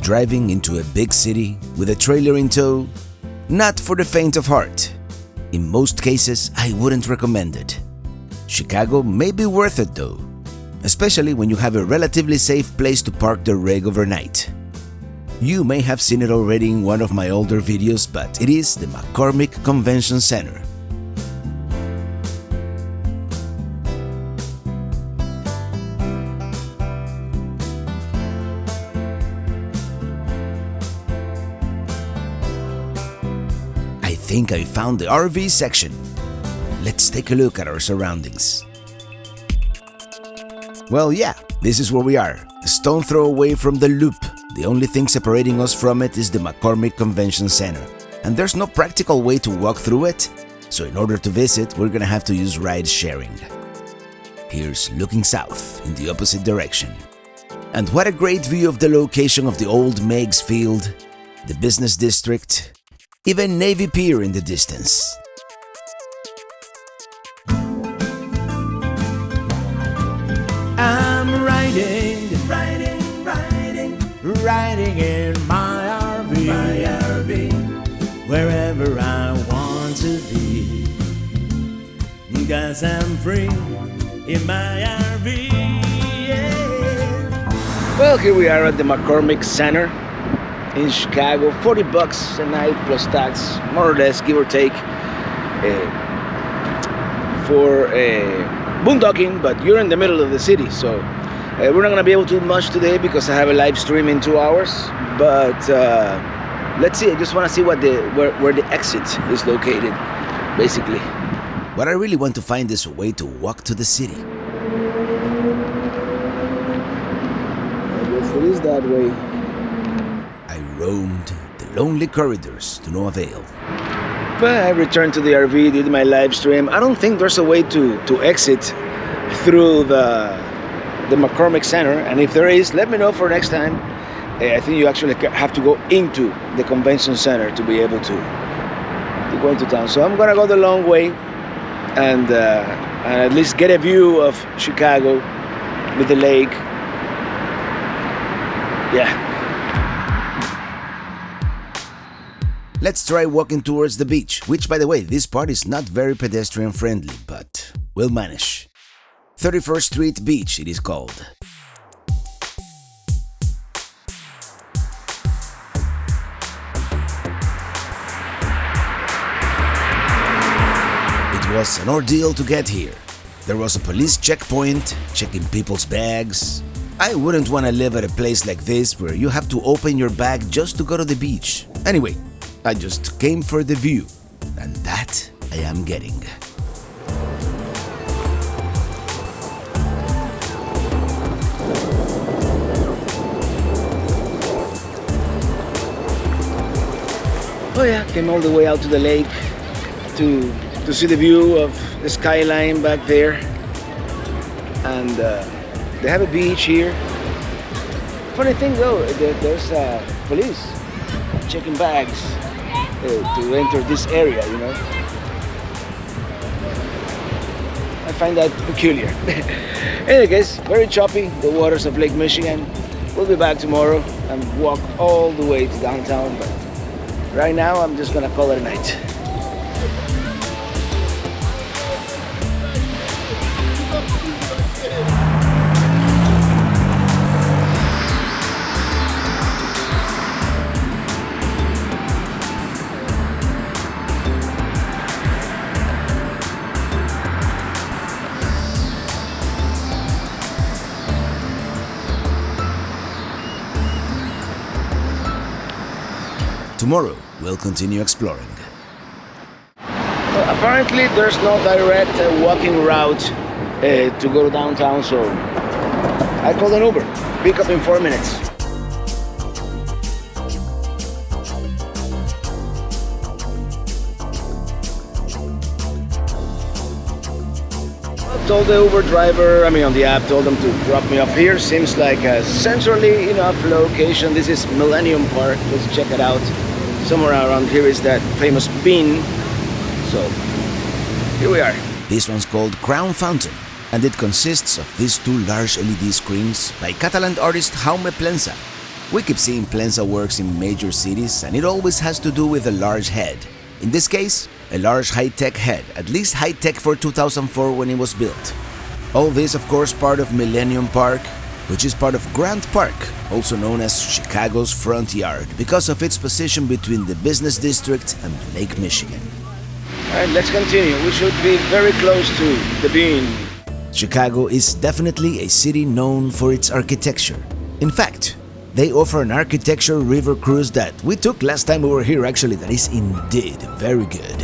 Driving into a big city with a trailer in tow? Not for the faint of heart. In most cases, I wouldn't recommend it. Chicago may be worth it though, especially when you have a relatively safe place to park the rig overnight. You may have seen it already in one of my older videos, but it is the McCormick Convention Center. I think I found the RV section. Let's take a look at our surroundings. Well, yeah, this is where we are, a stone throw away from the Loop. The only thing separating us from it is the McCormick Convention Center, and there's no practical way to walk through it, so in order to visit, we're gonna have to use ride sharing. Here's looking south in the opposite direction. And what a great view of the location of the old Meigs Field, the business district, even Navy Pier in the distance. I'm riding in my RV, wherever I want to be, 'cause I'm free in my RV, yeah. Well, here we are at the McCormick Center in Chicago. $40 a night plus tax, more or less, give or take, for boondocking, but you're in the middle of the city, so we're not going to be able to do much today because I have a live stream in 2 hours, but let's see. I just want to see where the exit is located, basically. What I really want to find is a way to walk to the city. I guess it is that way. I roamed the lonely corridors to no avail. But I returned to the RV, did my live stream. I don't think there's a way to exit through the McCormick Center, and if there is, let me know for next time. I think you actually have to go into the convention center to be able to go into town. So I'm gonna go the long way and at least get a view of Chicago with the lake. Yeah. Let's try walking towards the beach, which, by the way, this part is not very pedestrian friendly, but we'll manage. 31st Street Beach, it is called. It was an ordeal to get here. There was a police checkpoint, checking people's bags. I wouldn't want to live at a place like this where you have to open your bag just to go to the beach. Anyway, I just came for the view, and that I am getting. Oh yeah, came all the way out to the lake to see the view of the skyline back there. And they have a beach here. Funny thing though, there's police checking bags to enter this area, you know. I find that peculiar. In any case, very choppy, the waters of Lake Michigan. We'll be back tomorrow and walk all the way to downtown, but right now I'm just gonna call it a night. Tomorrow, we'll continue exploring. Well, apparently, there's no direct walking route to go to downtown, so I called an Uber. Pick up in 4 minutes. I told the Uber driver, on the app, told them to drop me off here. Seems like a centrally enough location. This is Millennium Park. Let's check it out. Somewhere around here is that famous bean. So, here we are. This one's called Crown Fountain, and it consists of these two large LED screens by Catalan artist Jaume Plensa. We keep seeing Plensa works in major cities, and it always has to do with a large head. In this case, a large high-tech head, at least high-tech for 2004 when it was built. All this, of course, part of Millennium Park, which is part of Grant Park, also known as Chicago's front yard, because of its position between the business district and Lake Michigan. Alright, let's continue. We should be very close to the Bean. Chicago is definitely a city known for its architecture. In fact, they offer an architecture river cruise that we took last time we were here actually, that is indeed very good.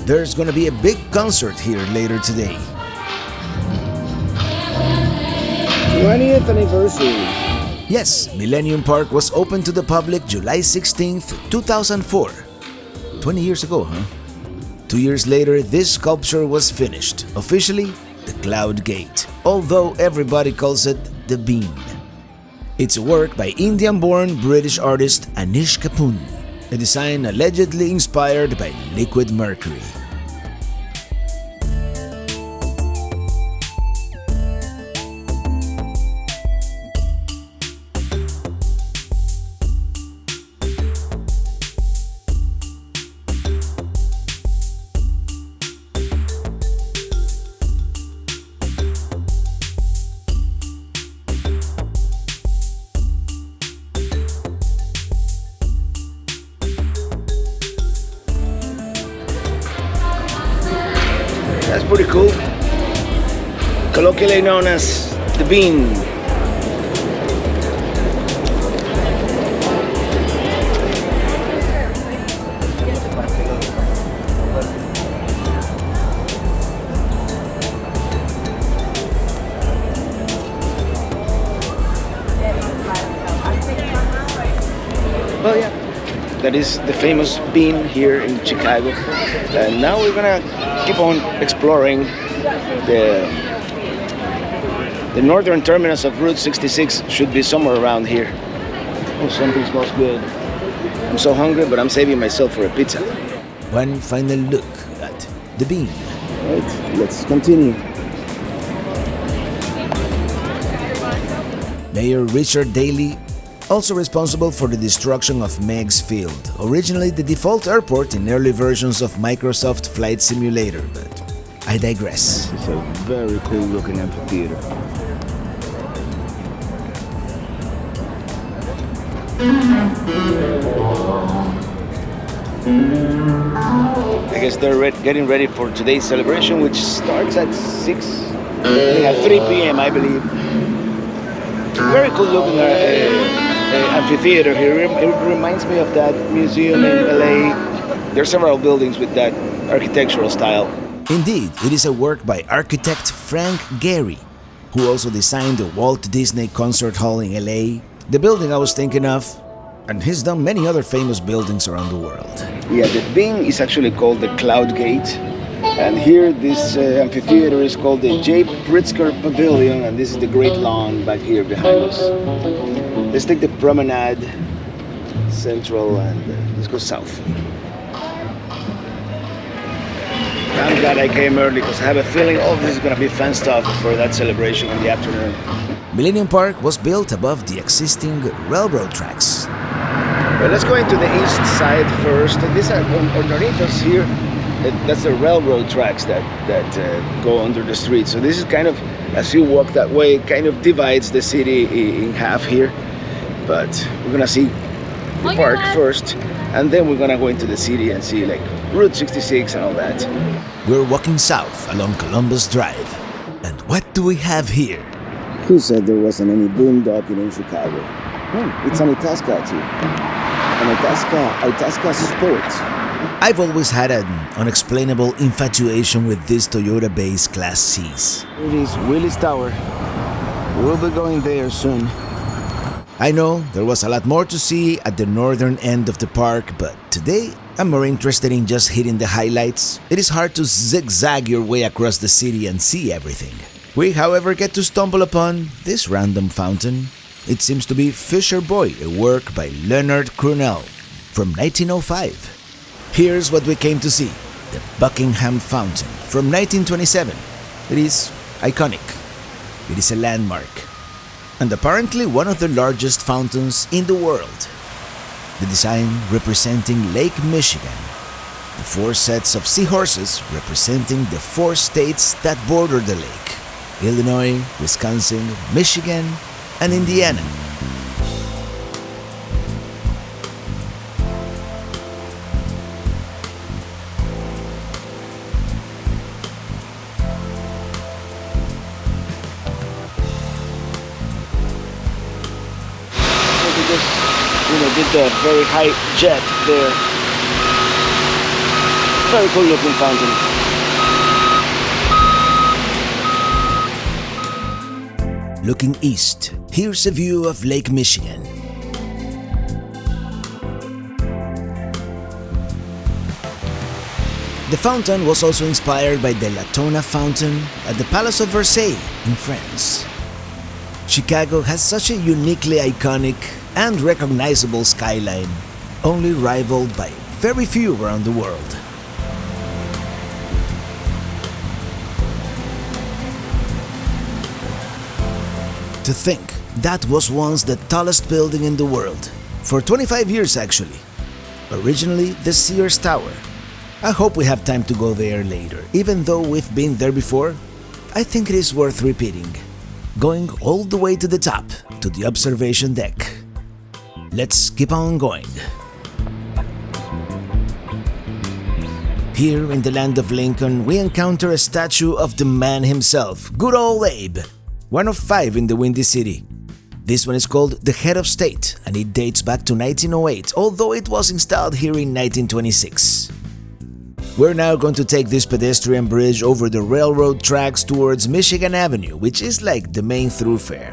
There's gonna be a big concert here later today. 20th anniversary. Yes, Millennium Park was opened to the public July 16th, 2004. 20 years ago, huh? 2 years later, this sculpture was finished. Officially, the Cloud Gate, although everybody calls it the Bean. It's a work by Indian-born British artist Anish Kapoor, a design allegedly inspired by liquid mercury. That's pretty cool. Colloquially known as the Bean. Well, yeah, that is the famous Bean here in Chicago. And now we're gonna keep on exploring the northern terminus of Route 66. Should be somewhere around here. Oh, something smells good. I'm so hungry, but I'm saving myself for a pizza. One final look at the Bean. Right, let's continue. Mayor Richard Daley, also responsible for the destruction of Meigs Field, originally the default airport in early versions of Microsoft Flight Simulator, but I digress. It's a very cool looking amphitheater. I guess they're getting ready for today's celebration, which starts at 3 p.m. I believe. Very cool looking amphitheater here. It reminds me of that museum in LA. There are several buildings with that architectural style. Indeed, it is a work by architect Frank Gehry, who also designed the Walt Disney Concert Hall in LA, the building I was thinking of, and he's done many other famous buildings around the world. Yeah, the Bean is actually called the Cloud Gate, and here this amphitheater is called the J. Pritzker Pavilion, and this is the Great Lawn back here behind us. Let's take the promenade central and let's go south. I'm glad I came early because I have a feeling all this is going to be fun stuff for that celebration in the afternoon. Millennium Park was built above the existing railroad tracks. Well, let's go into the east side first. This underneath us here, that's the railroad tracks that go under the street. So this is kind of, as you walk that way, it kind of divides the city in half here. But we're gonna see the park first, and then we're gonna go into the city and see like Route 66 and all that. We're walking south along Columbus Drive. And what do we have here? Who said there wasn't any boondocking in Chicago? It's an Itasca too. An Itasca Sports. I've always had an unexplainable infatuation with these Toyota-based Class Cs. It is Willis Tower. We'll be going there soon. I know there was a lot more to see at the northern end of the park, but today I'm more interested in just hitting the highlights. It is hard to zigzag your way across the city and see everything. We, however, get to stumble upon this random fountain. It seems to be Fisher Boy, a work by Leonard Crunell from 1905. Here's what we came to see. The Buckingham Fountain from 1927. It is iconic. It is a landmark. And apparently one of the largest fountains in the world. The design representing Lake Michigan. The 4 sets of seahorses representing the 4 states that border the lake: Illinois, Wisconsin, Michigan, and Indiana. Did the very high jet there. Very cool looking fountain. Looking east, here's a view of Lake Michigan. The fountain was also inspired by the Latona Fountain at the Palace of Versailles in France. Chicago has such a uniquely iconic and recognizable skyline, only rivaled by very few around the world. To think, that was once the tallest building in the world, for 25 years actually. Originally the Sears Tower. I hope we have time to go there later. Even though we've been there before, I think it is worth repeating. Going all the way to the top, to the observation deck. Let's keep on going. Here in the land of Lincoln, we encounter a statue of the man himself, good old Abe, one of 5 in the Windy City. This one is called the Head of State, and it dates back to 1908, although it was installed here in 1926. We're now going to take this pedestrian bridge over the railroad tracks towards Michigan Avenue, which is like the main thoroughfare.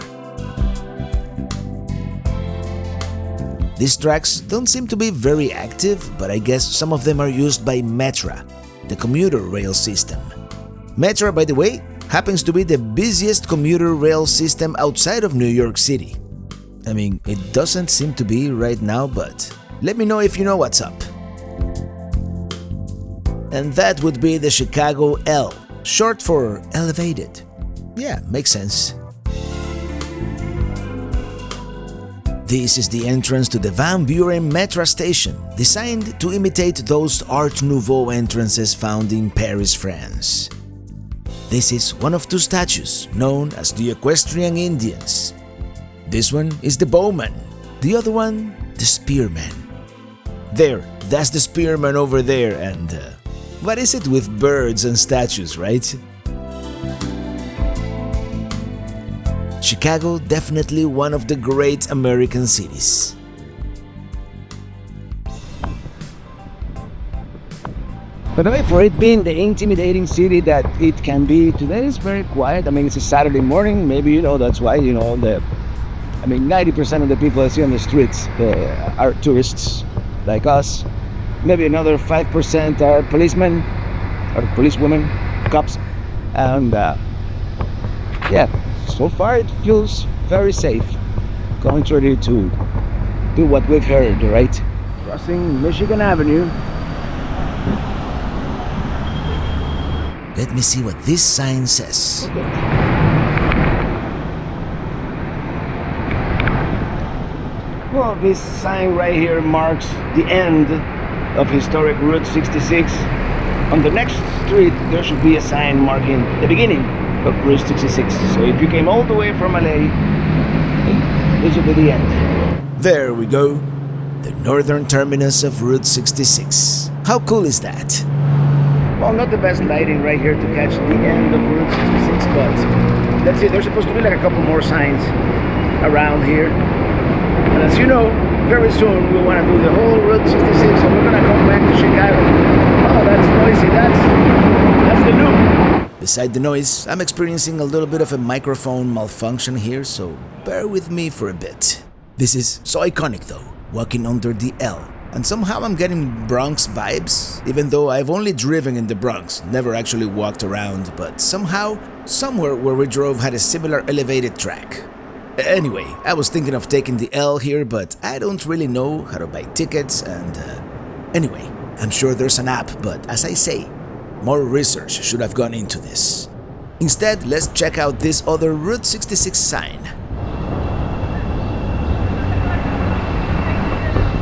These tracks don't seem to be very active, but I guess some of them are used by Metra, the commuter rail system. Metra, by the way, happens to be the busiest commuter rail system outside of New York City. I mean, it doesn't seem to be right now, but let me know if you know what's up. And that would be the Chicago L, short for elevated. Yeah, makes sense. This is the entrance to the Van Buren Metra station, designed to imitate those Art Nouveau entrances found in Paris, France. This is one of 2 statues, known as the Equestrian Indians. This one is the bowman, the other one, the spearman. There, that's the spearman over there, and what is it with birds and statues, right? Chicago, definitely one of the great American cities. By the way, for it being the intimidating city that it can be, today is very quiet. I mean, it's a Saturday morning. Maybe, that's why, 90% of the people I see on the streets are tourists like us. Maybe another 5% are policemen or policewomen, cops. And yeah, so far it feels very safe, contrary to what we've heard, right? Crossing Michigan Avenue. Let me see what this sign says. Well, this sign right here marks the end of historic Route 66. On the next street, there should be a sign marking the beginning of Route 66. So if you came all the way from LA, this will be the end. There we go. The northern terminus of Route 66. How cool is that? Well, not the best lighting right here to catch the end of Route 66, but let's see, there's supposed to be like a couple more signs around here. And as you know, very soon we want to do the whole Route 66, and we're going to come back to Chicago. Oh, that's noisy, that's the loop. Beside the noise, I'm experiencing a little bit of a microphone malfunction here, so bear with me for a bit. This is so iconic though, walking under the L. And somehow I'm getting Bronx vibes, even though I've only driven in the Bronx, never actually walked around, but somehow, somewhere where we drove had a similar elevated track. Anyway, I was thinking of taking the L here, but I don't really know how to buy tickets and... Anyway, I'm sure there's an app, but as I say, more research should have gone into this. Instead, let's check out this other Route 66 sign.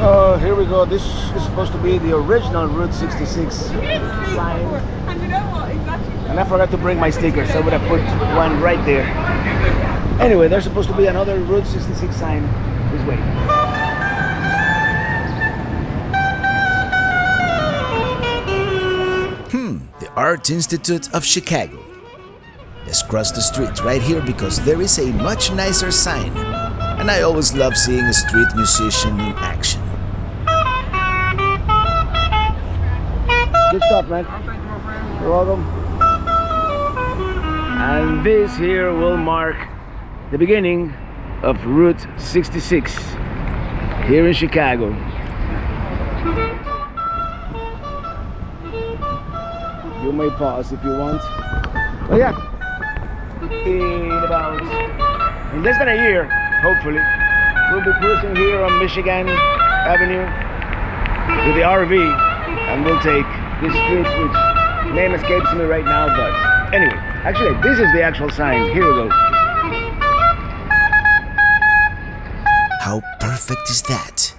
Oh, here we go. This is supposed to be the original Route 66 sign. And you know what? Exactly. And I forgot to bring my stickers. I would have put one right there. Anyway, there's supposed to be another Route 66 sign this way. The Art Institute of Chicago. Let's cross the street right here because there is a much nicer sign. And I always love seeing a street musician in action. Good stuff, man. You're welcome. And this here will mark the beginning of Route 66 here in Chicago. You may pause if you want. Oh yeah, in less than a year, hopefully, we'll be cruising here on Michigan Avenue with the RV, and we'll take this street, which name escapes me right now, but anyway, actually, this is the actual sign. Here we go. How perfect is that?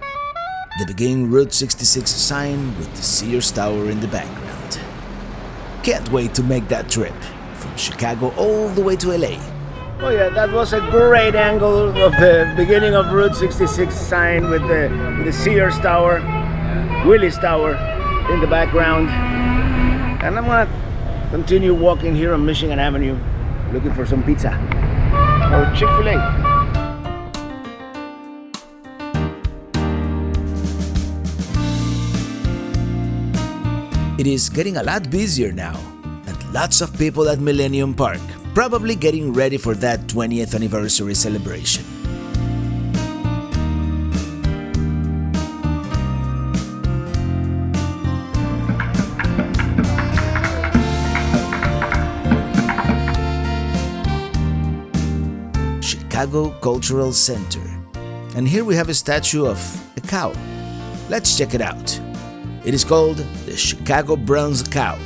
The beginning Route 66 sign with the Sears Tower in the background. Can't wait to make that trip from Chicago all the way to LA. Oh yeah, that was a great angle of the beginning of Route 66 sign with the Sears Tower, Willis Tower in the background. And I'm gonna continue walking here on Michigan Avenue looking for some pizza or Chick-fil-A. It is getting a lot busier now, and lots of people at Millennium Park, probably getting ready for that 20th anniversary celebration. Chicago Cultural Center. And here we have a statue of a cow. Let's check it out. It is called the Chicago Bronze Cow.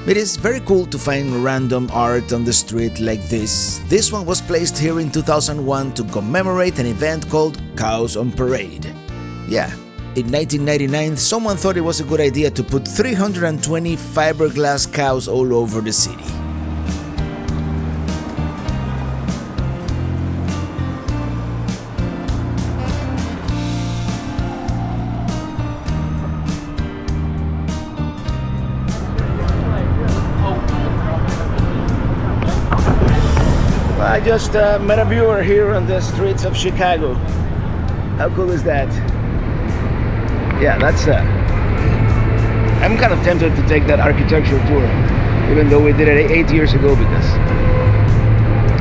It is very cool to find random art on the street like this. This one was placed here in 2001 to commemorate an event called Cows on Parade. Yeah, in 1999 someone thought it was a good idea to put 320 fiberglass cows all over the city. I just met a viewer here on the streets of Chicago. How cool is that? Yeah, that's I'm kind of tempted to take that architecture tour, even though we did it 8 years ago, because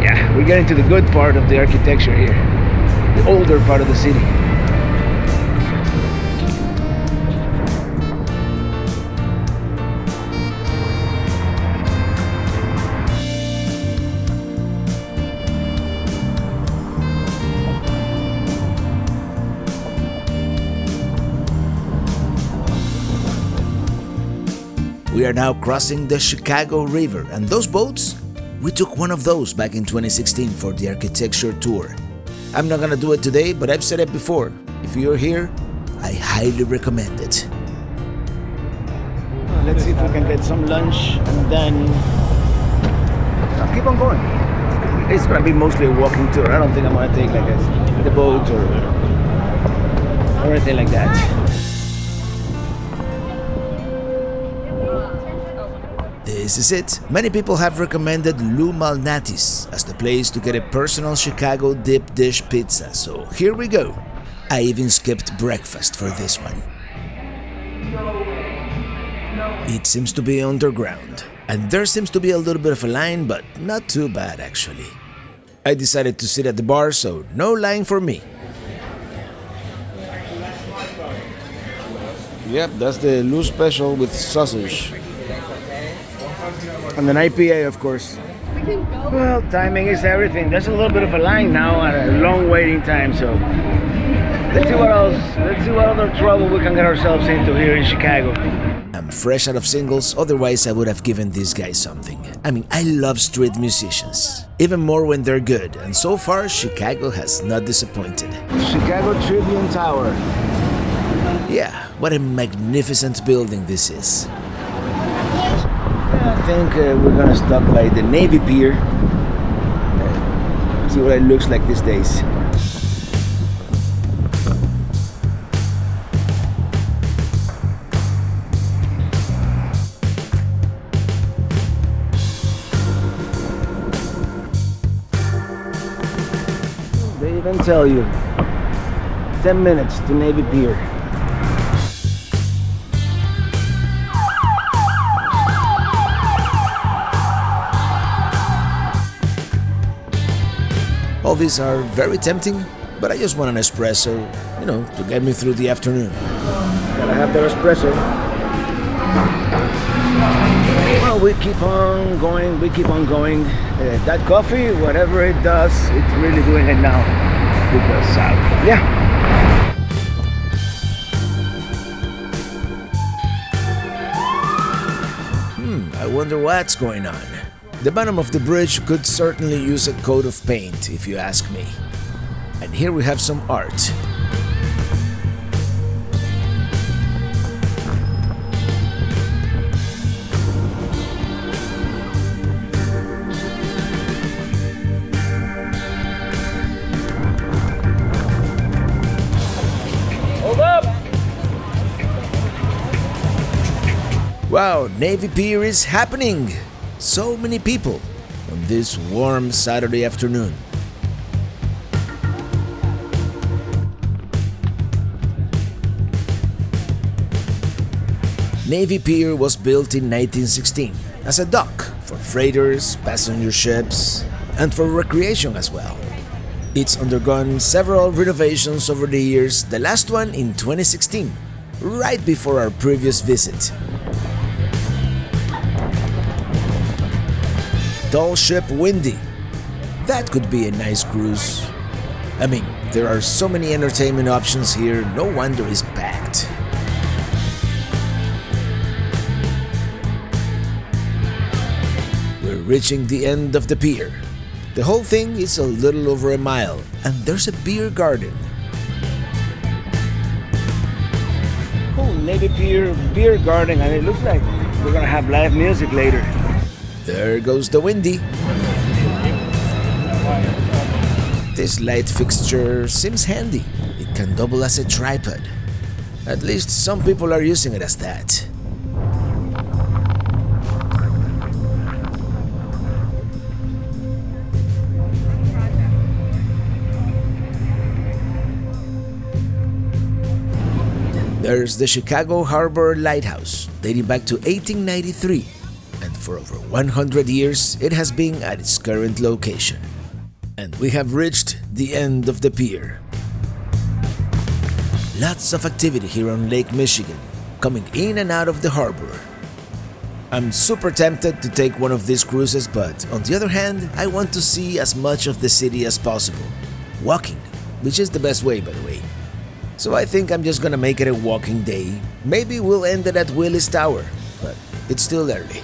yeah, we're getting to the good part of the architecture here, the older part of the city. We are now crossing the Chicago River, and those boats? We took one of those back in 2016 for the architecture tour. I'm not gonna do it today, but I've said it before. If you're here, I highly recommend it. Let's see if we can get some lunch and then keep on going. It's gonna be mostly a walking tour. I don't think I'm gonna take like the boat or anything like that. This is it. Many people have recommended Lou Malnati's as the place to get a personal Chicago dip dish pizza, so here we go. I even skipped breakfast for this one. It seems to be underground, and there seems to be a little bit of a line, but not too bad actually. I decided to sit at the bar, so no line for me. Yep, that's the Lou Special with sausage. And an IPA, of course. Well, timing is everything. There's a little bit of a line now and a long waiting time, so let's see what else. Let's see what other trouble we can get ourselves into here in Chicago. I'm fresh out of singles, otherwise I would have given these guys something. I mean, I love street musicians, even more when they're good, and so far Chicago has not disappointed. Chicago Tribune Tower. Yeah, what a magnificent building this is. I think we're gonna stop by the Navy Pier. See what it looks like these days. They even tell you 10 minutes to Navy Pier. All these are very tempting, but I just want an espresso, to get me through the afternoon. Gotta have that espresso. Well, we keep on going, that coffee, whatever it does, it's really doing it now. Because, I wonder what's going on. The bottom of the bridge could certainly use a coat of paint, if you ask me. And here we have some art. hold up! Wow, Navy Pier is happening! So many people on this warm Saturday afternoon. Navy Pier was built in 1916 as a dock for freighters, passenger ships, and for recreation as well. It's undergone several renovations over the years, the last one in 2016, right before our previous visit. Tall ship Windy. That could be a nice cruise. I mean, there are so many entertainment options here, no wonder it's packed. We're reaching the end of the pier. The whole thing is a little over a mile, and there's a beer garden. Oh, Navy Pier beer garden, and it looks like we're gonna have live music later. There goes the Windy. This light fixture seems handy. It can double as a tripod. At least some people are using it as that. There's the Chicago Harbor Lighthouse, dating back to 1893. And for over 100 years, it has been at its current location. And we have reached the end of the pier. Lots of activity here on Lake Michigan, coming in and out of the harbor. I'm super tempted to take one of these cruises, but on the other hand, I want to see as much of the city as possible. Walking, which is the best way, by the way. So I think I'm just gonna make it a walking day. Maybe we'll end it at Willis Tower, but it's still early.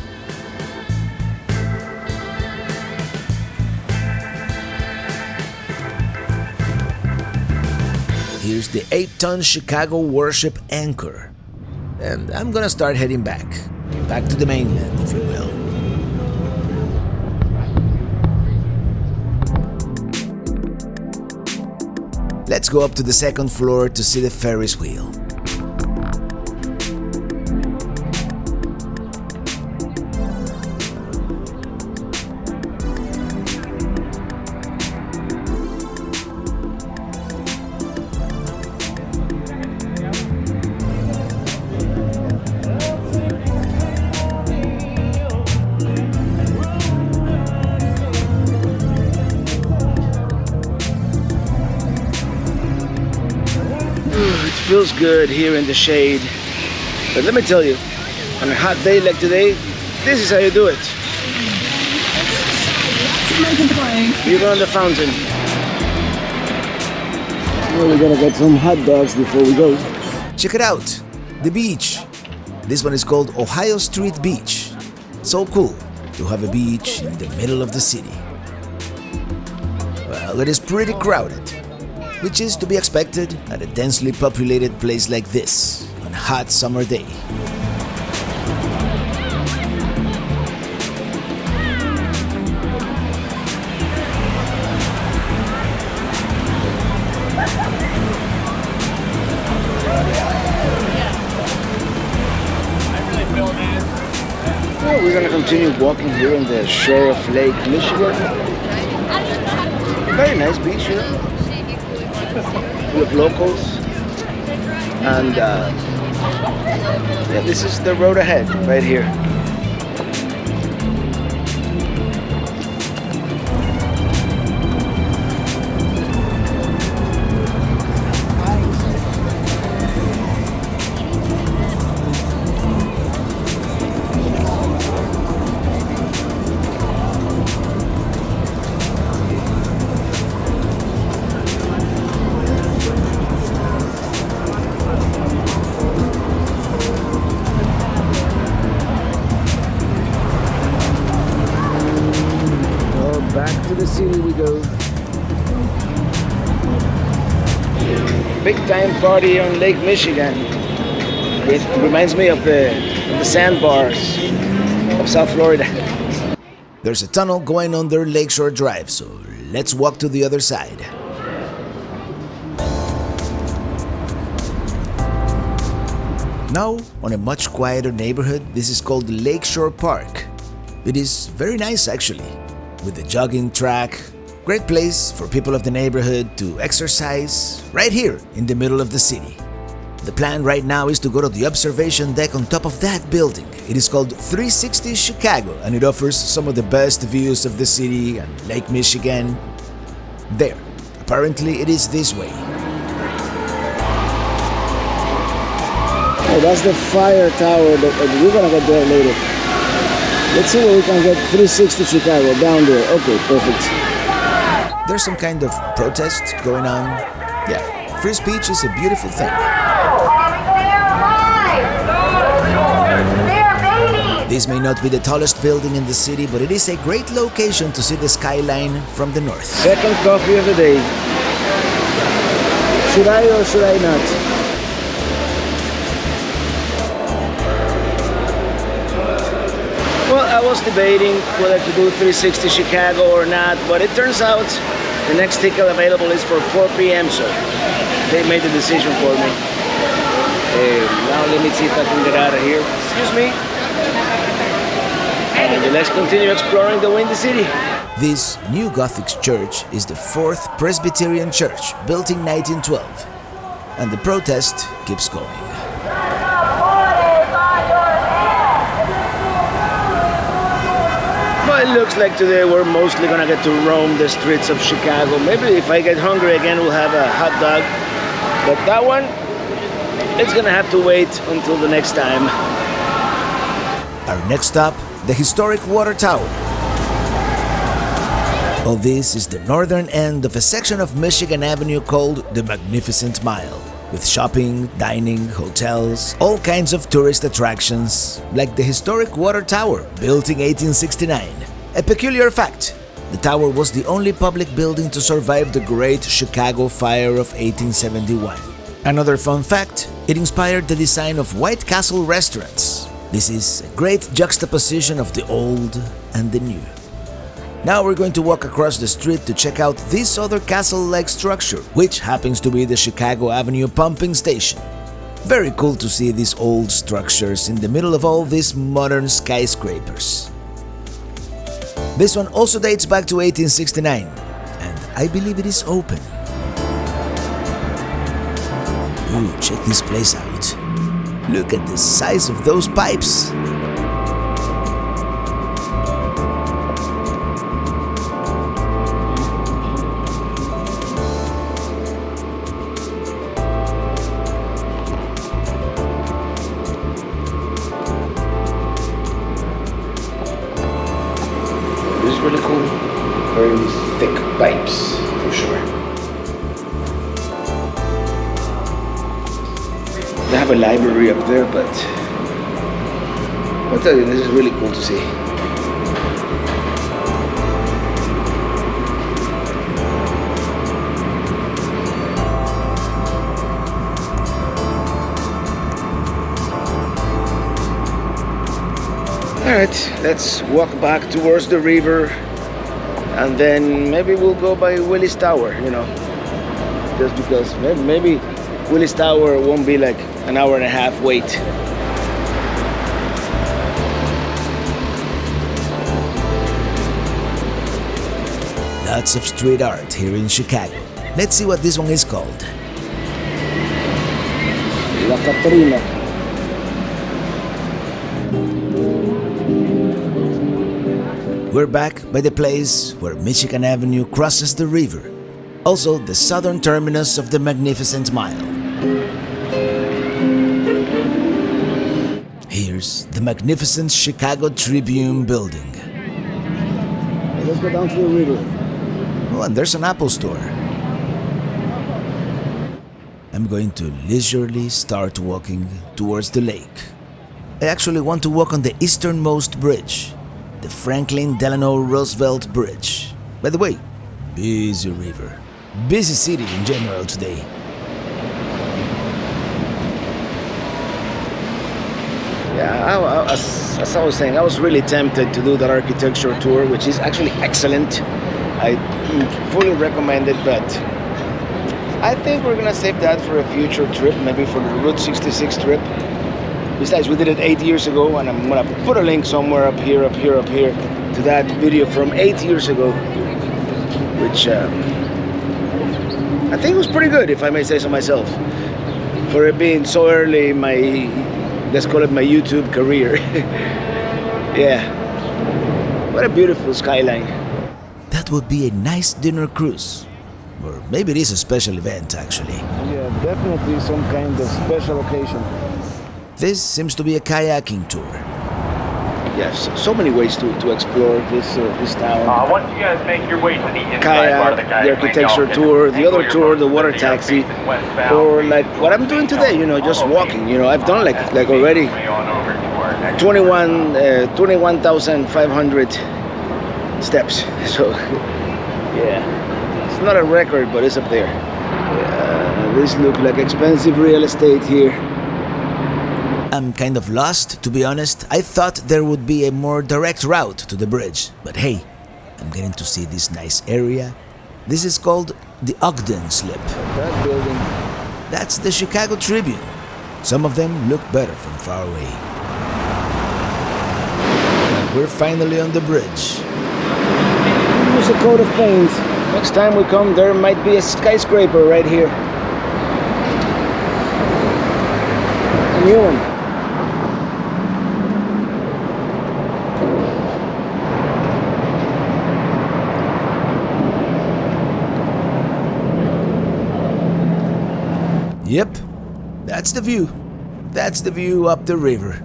Here's the 8-ton Chicago warship Anchor. And I'm gonna start heading back to the mainland, if you will. Let's go up to the second floor to see the Ferris wheel. Feels good here in the shade, but let me tell you, on a hot day like today, this is how you do it. You go on the fountain. Well, we're gonna get some hot dogs before we go. Check it out, the beach. This one is called Ohio Street Beach. So cool to have a beach in the middle of the city. Well, it is pretty crowded, which is to be expected at a densely populated place like this on a hot summer day. Well, we're gonna continue walking here on the shore of Lake Michigan. Very nice beach here, full of locals. And yeah, this is the road ahead, right here. Back to the city we go. Big time party on Lake Michigan. It reminds me of the sandbars of South Florida. There's a tunnel going under Lakeshore Drive, so let's walk to the other side. Now, on a much quieter neighborhood, this is called Lakeshore Park. It is very nice actually, with the jogging track. Great place for people of the neighborhood to exercise right here in the middle of the city. The plan right now is to go to the observation deck on top of that building. It is called 360 Chicago and it offers some of the best views of the city and Lake Michigan. There, apparently it is this way. Oh, that's the fire tower that we're gonna get there later. Let's see where we can get 360 Chicago down there. Okay, perfect. There's some kind of protest going on. Yeah, free speech is a beautiful thing. This may not be the tallest building in the city, but it is a great location to see the skyline from the north. Second coffee of the day. Should I or should I not? Well, I was debating whether to do 360 Chicago or not, but it turns out the next ticket available is for 4 p.m. so they made the decision for me. Now let me see if I can get out of here. Excuse me. And let's continue exploring the Windy City. This new Gothic church is the 4th Presbyterian church, built in 1912. And the protest keeps going. Well, it looks like today we're mostly gonna get to roam the streets of Chicago. Maybe if I get hungry again, we'll have a hot dog. But that one, it's gonna have to wait until the next time. Our next stop, the historic water tower. All this is the northern end of a section of Michigan Avenue called the Magnificent Mile, with shopping, dining, hotels, all kinds of tourist attractions, like the historic water tower, built in 1869. A peculiar fact, the tower was the only public building to survive the Great Chicago Fire of 1871. Another fun fact, it inspired the design of White Castle restaurants. This is a great juxtaposition of the old and the new. Now we're going to walk across the street to check out this other castle-like structure, which happens to be the Chicago Avenue pumping station. Very cool to see these old structures in the middle of all these modern skyscrapers. This one also dates back to 1869, and I believe it is open. Ooh, check this place out. Look at the size of those pipes. This is really cool. Very thick pipes, for sure. They have a library up there, but I'll tell you, this is really cool to see. Alright, let's walk back towards the river and then maybe we'll go by Willis Tower, you know. Just because maybe Willis Tower won't be like an hour and a half wait. Lots of street art here in Chicago. Let's see what this one is called. La Catrina. We're back by the place where Michigan Avenue crosses the river. Also, the southern terminus of the Magnificent Mile. Here's the magnificent Chicago Tribune building. Let's go down to the river. Oh, and there's an Apple store. I'm going to leisurely start walking towards the lake. I actually want to walk on the easternmost bridge, the Franklin Delano Roosevelt Bridge. By the way, busy river. Busy city in general today. Yeah, as I was saying, I was really tempted to do that architecture tour, which is actually excellent. I fully recommend it, but I think we're gonna save that for a future trip, maybe for the Route 66 trip. Besides, we did it 8 years ago, and I'm gonna put a link somewhere up here, to that video from 8 years ago, which I think was pretty good, if I may say so myself, for it being so early in my, let's call it my YouTube career. Yeah, what a beautiful skyline. That would be a nice dinner cruise. Or maybe it is a special event, actually. Yeah, definitely some kind of special occasion. This seems to be a kayaking tour. Yes, so many ways to explore this town. Once you guys make your way to the inside Kayak, part of the kayak, the architecture tour, the other tour, the water taxi, or like what I'm doing today, you know, just walking. You know, I've done like already 21,500 steps. So yeah, it's not a record, but it's up there. This looks like expensive real estate here. I'm kind of lost, to be honest. I thought there would be a more direct route to the bridge, but hey, I'm getting to see this nice area. This is called the Ogden Slip. That building. That's the Chicago Tribune. Some of them look better from far away. And we're finally on the bridge. Use a coat of paint. Next time we come, there might be a skyscraper right here. A new one. Yep, that's the view. That's the view up the river.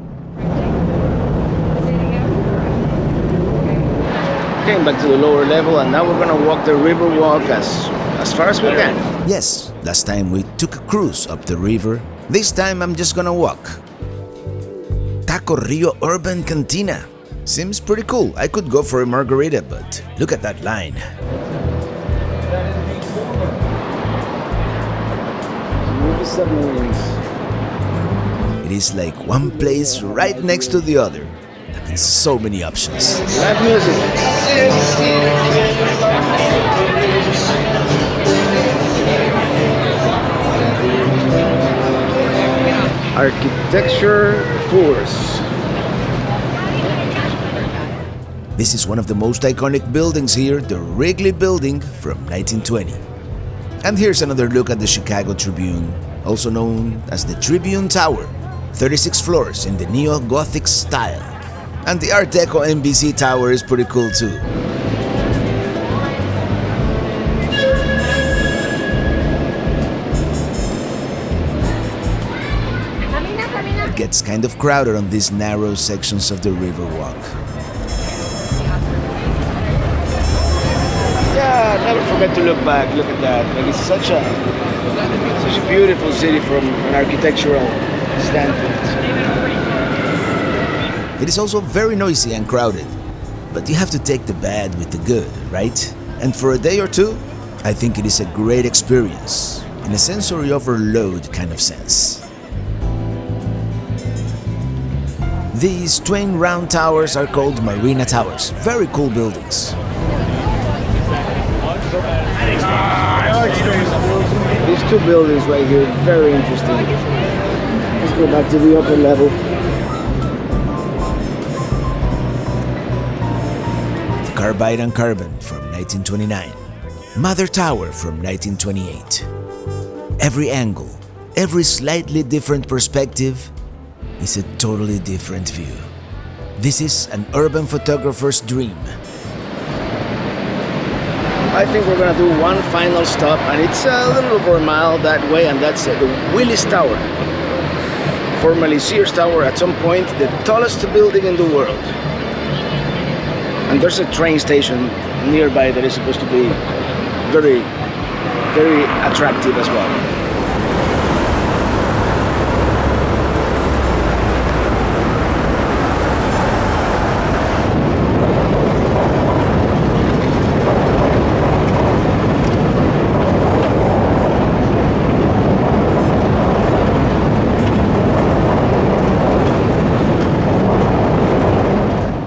Came back to the lower level, and now we're gonna walk the Riverwalk as far as we can. Yes, last time we took a cruise up the river. This time I'm just gonna walk. Taco Rio Urban Cantina. Seems pretty cool. I could go for a margarita, but look at that line. Submarines. It is like one place right next to the other. That means so many options. Live music. Architecture tours. This is one of the most iconic buildings here, the Wrigley Building from 1920. And here's another look at the Chicago Tribune, also known as the Tribune Tower, 36 floors in the neo-Gothic style. And the Art Deco NBC Tower is pretty cool too. It gets kind of crowded on these narrow sections of the Riverwalk. Yeah, never forget to look back. Look at that. Like it's such a beautiful city from an architectural standpoint. It is also very noisy and crowded, but you have to take the bad with the good, right? And for a day or two, I think it is a great experience, in a sensory overload kind of sense. These twin round towers are called Marina Towers, very cool buildings. These two buildings right here, very interesting. Let's go back to the upper level. The Carbide and Carbon from 1929. Mother Tower from 1928. Every angle, every slightly different perspective is a totally different view. This is an urban photographer's dream. I think we're gonna do one final stop, and it's a little over a mile that way, and that's the Willis Tower. Formerly Sears Tower, at some point the tallest building in the world. And there's a train station nearby that is supposed to be very, very attractive as well.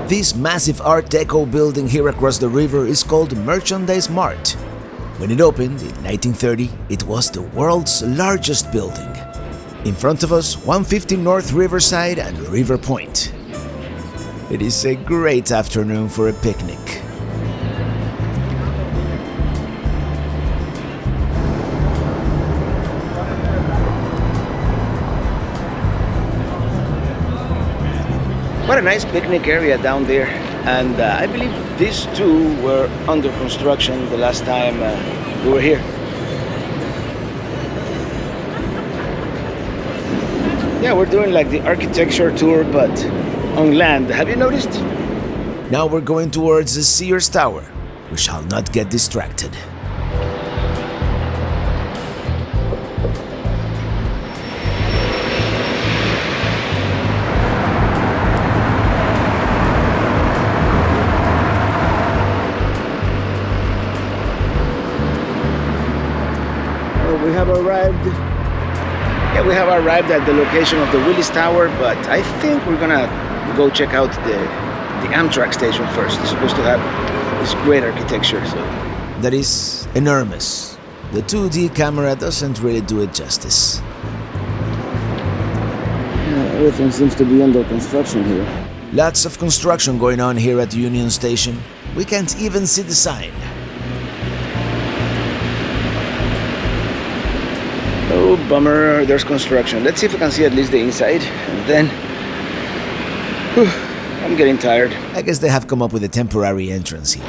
This massive Art Deco building here across the river is called Merchandise Mart. When it opened in 1930, it was the world's largest building. In front of us, 150 North Riverside and River Point. It is a great afternoon for a picnic. What a nice picnic area down there, and I believe these two were under construction the last time we were here. Yeah, we're doing like the architecture tour, but on land. Have you noticed? Now we're going towards the Sears Tower. We shall not get distracted. We have arrived at the location of the Willis Tower, but I think we're gonna go check out the Amtrak station first. It's supposed to have this great architecture. So. That is enormous. The 2D camera doesn't really do it justice. Everything seems to be under construction here. Lots of construction going on here at Union Station. We can't even see the sign. Oh, bummer, there's construction. Let's see if we can see at least the inside, and then... I'm getting tired. I guess they have come up with a temporary entrance here.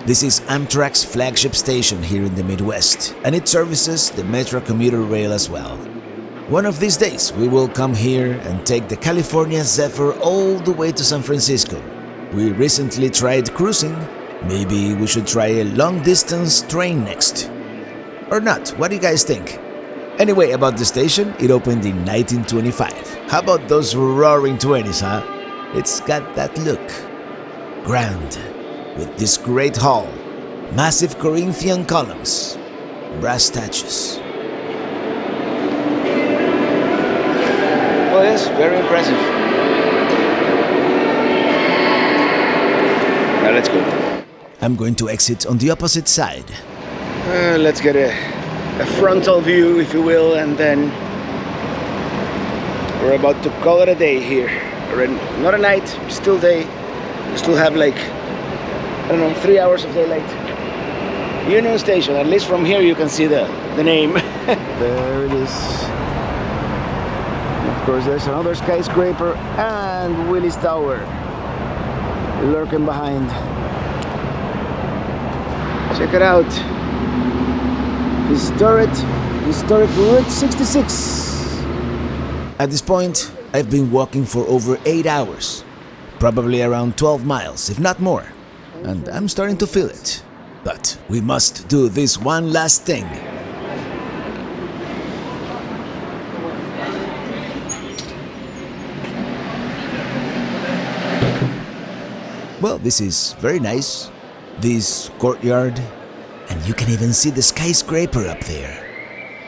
This is Amtrak's flagship station here in the Midwest, and it services the Metro commuter rail as well. One of these days, we will come here and take the California Zephyr all the way to San Francisco. We recently tried cruising. Maybe we should try a long-distance train next. Or not, what do you guys think? Anyway, about the station, it opened in 1925. How about those roaring 20s, huh? It's got that look. Grand, with this great hall, massive Corinthian columns, brass statues. Oh yes, very impressive. Now let's go. I'm going to exit on the opposite side. Let's get a frontal view, if you will, and then we're about to call it a day here. Not a night, still day. We still have like, I don't know, 3 hours of daylight. Union Station, at least from here you can see the name. There it is. Of course, there's another skyscraper and Willis Tower lurking behind. Check it out. Historic Route 66. At this point, I've been walking for over 8 hours. Probably around 12 miles, if not more. And I'm starting to feel it. But we must do this one last thing. Well, this is very nice. This courtyard, and you can even see the skyscraper up there.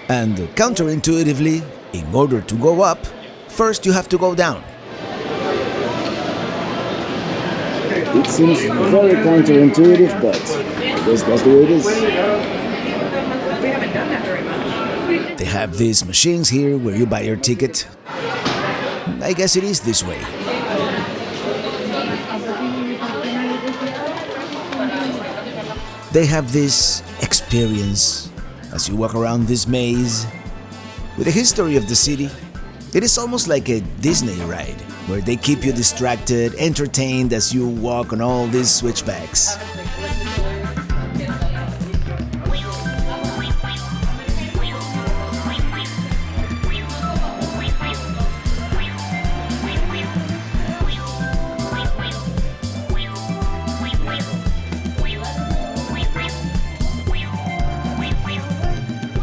And counterintuitively, in order to go up, first you have to go down. It seems very counterintuitive, but I guess that's the way it is. They have these machines here where you buy your ticket. I guess it is this way. They have this experience as you walk around this maze. With the history of the city, it is almost like a Disney ride, where they keep you distracted, entertained as you walk on all these switchbacks.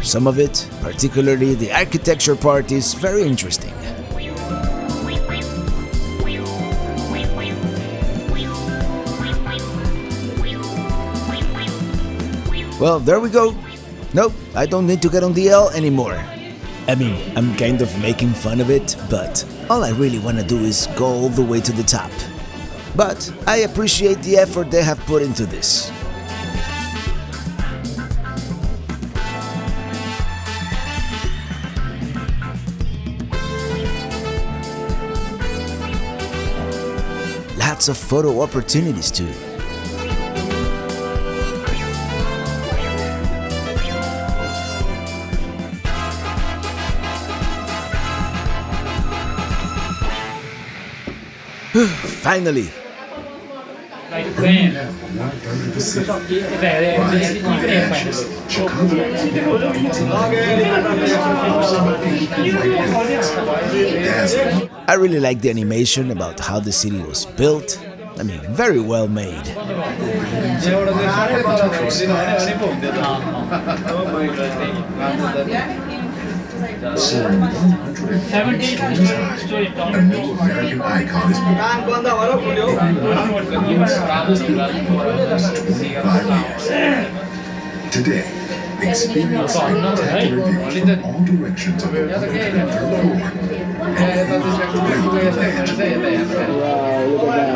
Some of it, particularly the architecture part, is very interesting. Well, there we go. Nope, I don't need to get on the L anymore. I mean, I'm kind of making fun of it, but all I really want to do is go all the way to the top. But I appreciate the effort they have put into this. Lots of photo opportunities too. Finally! I really like the animation about how the city was built. I mean, very well made. Soaring 120 stories high, a new American icon is born. 25 years. Today, experience spectacular views from all directions of the 103rd floor. And the edge of the world. Wow, look at that.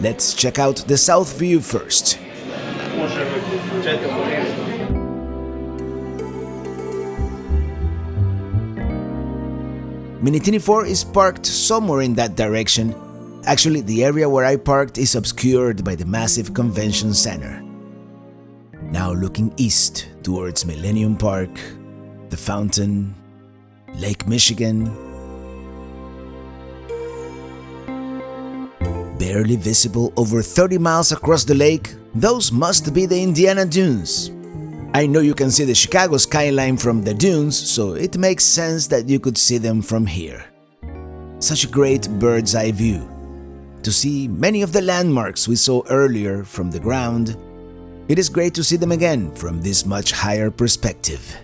Let's check out the south view first. Minitini 4 is parked somewhere in that direction. Actually, the area where I parked is obscured by the massive convention center. Now looking east towards Millennium Park, the fountain, Lake Michigan. Barely visible over 30 miles across the lake, those must be the Indiana Dunes. I know you can see the Chicago skyline from the dunes, so it makes sense that you could see them from here. Such a great bird's eye view. To see many of the landmarks we saw earlier from the ground, it is great to see them again from this much higher perspective.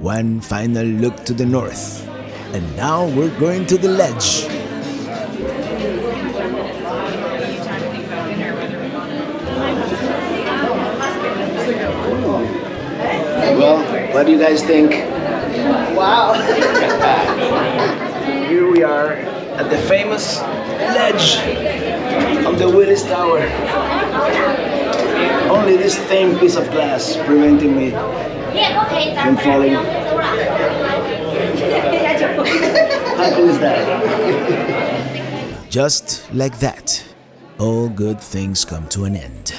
One final look to the north, and now we're going to the ledge. Well, what do you guys think? Wow. Here we are at the famous ledge of the Willis Tower. Only this thin piece of glass preventing me from falling. How cool is that? Just like that, all good things come to an end.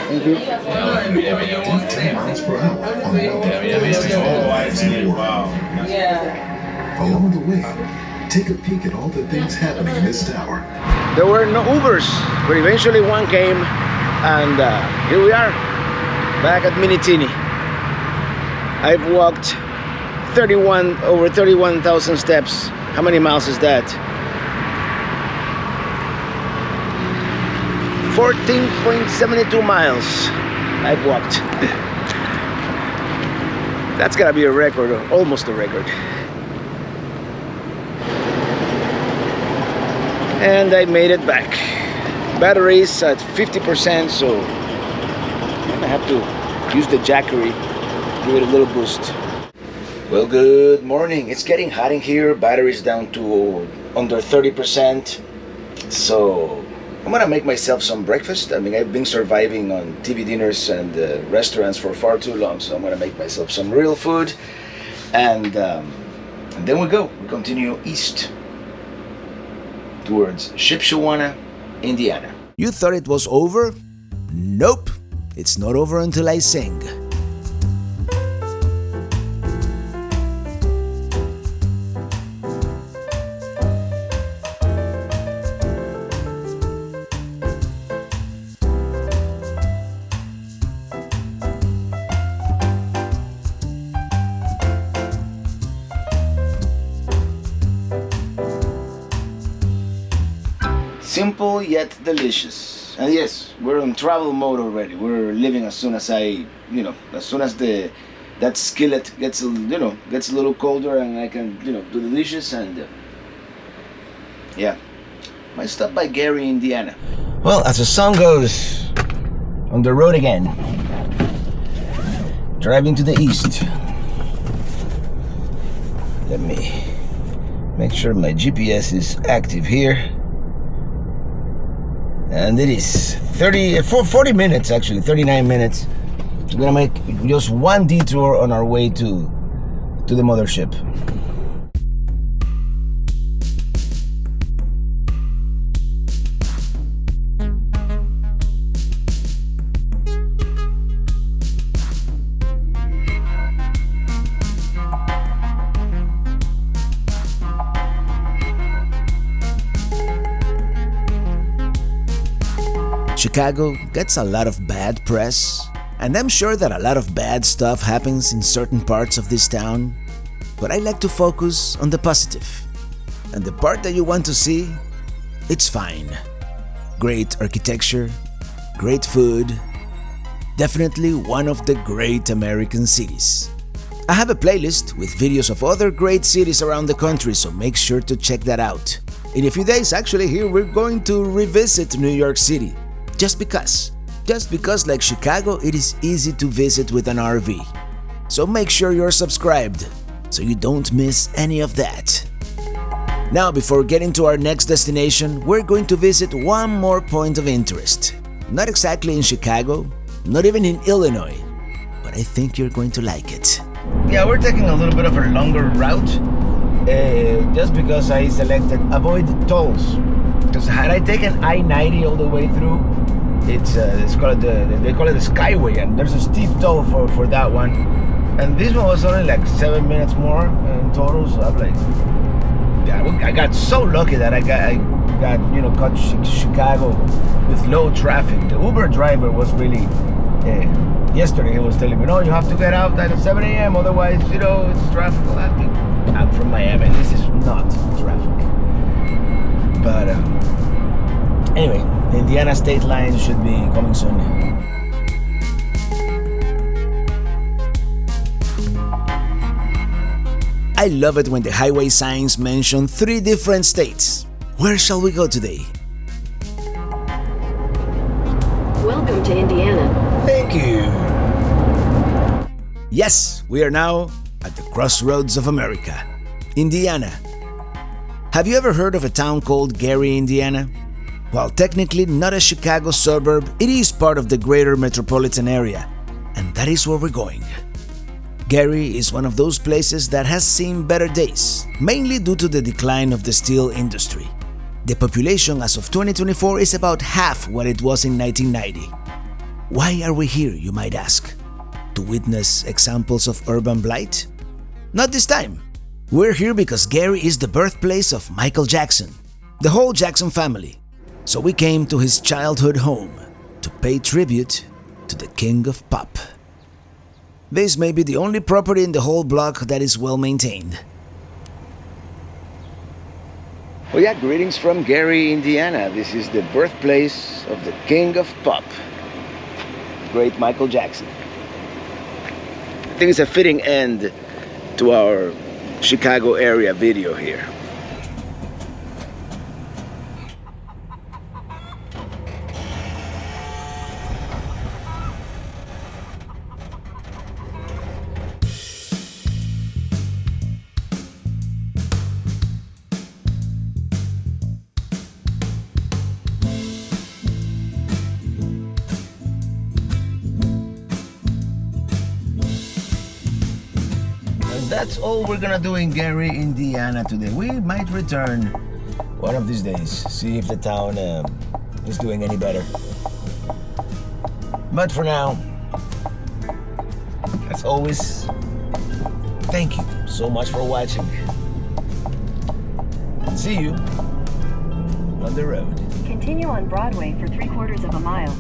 Thank you. 10 miles per hour on the Along the way, take a peek at all the things happening in this tower. There were no Ubers, but eventually one came And here we are, back at Minitini. I've walked over 31,000 steps. How many miles is that? 14.72 miles I've walked. That's gotta be a record, or almost a record. And I made it back. Batteries at 50%, so I'm gonna have to use the Jackery, give it a little boost. Well, good morning. It's getting hot in here. Batteries down to under 30%. So I'm gonna make myself some breakfast. I mean, I've been surviving on TV dinners and restaurants for far too long, so I'm gonna make myself some real food, and then we go. We continue east towards Shipshewana, Indiana. You thought it was over? Nope, it's not over until I sing. Simple yet delicious. And yes, we're in travel mode already. We're leaving as soon as as soon as that skillet gets a little colder and I can do the dishes, and yeah, might stop by Gary, Indiana. Well, as the sun goes, on the road again, driving to the east. Let me make sure my GPS is active here. And it is 40 minutes, actually 39 minutes. We're gonna make just one detour on our way to the mothership. Chicago gets a lot of bad press, and I'm sure that a lot of bad stuff happens in certain parts of this town, but I like to focus on the positive. And the part that you want to see, it's fine. Great architecture, great food, definitely one of the great American cities. I have a playlist with videos of other great cities around the country, so make sure to check that out. In a few days, actually, here we're going to revisit New York City. Just because like Chicago, it is easy to visit with an RV. So make sure you're subscribed so you don't miss any of that. Now, before getting to our next destination, we're going to visit one more point of interest. Not exactly in Chicago, not even in Illinois, but I think you're going to like it. Yeah, we're taking a little bit of a longer route, just because I selected avoid tolls. Because had I taken I-90 all the way through, it's called they call it the Skyway, and there's a steep toll for that one. And this one was only like 7 minutes more in total, so I'm like, yeah, I got so lucky that I got caught Chicago with low traffic. The Uber driver was really, yesterday he was telling me, no, you have to get out at 7 a.m. otherwise, it's traffic. Well, I think I'm from Miami, this is not traffic. But anyway, the Indiana state line should be coming soon. I love it when the highway signs mention 3 different states. Where shall we go today? Welcome to Indiana. Thank you. Yes, we are now at the crossroads of America, Indiana. Have you ever heard of a town called Gary, Indiana? While technically not a Chicago suburb, it is part of the greater metropolitan area, and that is where we're going. Gary is one of those places that has seen better days, mainly due to the decline of the steel industry. The population as of 2024 is about half what it was in 1990. Why are we here, you might ask? To witness examples of urban blight? Not this time. We're here because Gary is the birthplace of Michael Jackson, the whole Jackson family. So we came to his childhood home. to pay tribute to the king of pop. This may be the only property in the whole block that is well maintained. Oh yeah, greetings from Gary, Indiana. This is the birthplace of the king of pop, great Michael Jackson. I think it's a fitting end to our Chicago area video here. That's all we're gonna do in Gary, Indiana today. We might return one of these days, see if the town is doing any better. But for now, as always, thank you so much for watching. And see you on the road. Continue on Broadway for 3/4 of a mile.